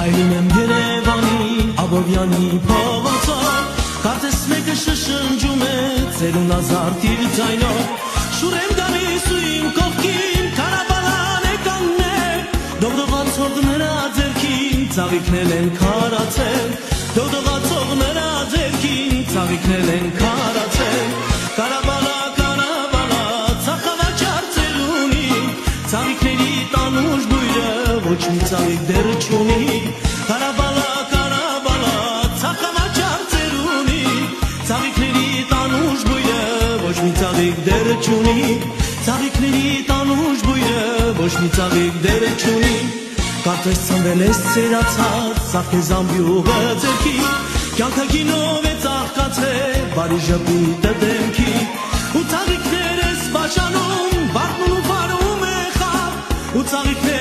Հայրում եմ Երևանի Աբովյանի փողոցով Կարծես մեկը շշնջում է ծերուն ազարդ իր ձայնով Շուր եմ գալիս ու իմ կողքին Քարաբալան է կանգնել Դողդողացող նրա ձեռքին Ծաղիկներ են քարացել Դողդողացող նրա ձեռքին Ծաղիկներ են քարացել Կարաբալա, կարաբալա Ծախավաճար ծերունի Ծաղիկների տանուշ բույրը Ոչ մի ծաղիկ դեռ չունի Կարաբալա, կարաբալա Ծախավաճար ծերունի Ծաղիկների տանուշ բույրը Ոչ մի ծաղիկ դեռ չունի Ծաղիկների տանուշ բույրը Ոչ մի ծաղիկ դեռ չունի Կարծես ծնվել ես սերացած Սաղ քեզ ամբյուղը ձերքի Կյանքագինով է ծաղկացել Բարի ժպիտը դեմքի Ու ծաղիկներ ես բաժանում Վարդն ու վարում է խավ Ու ծաղիկներ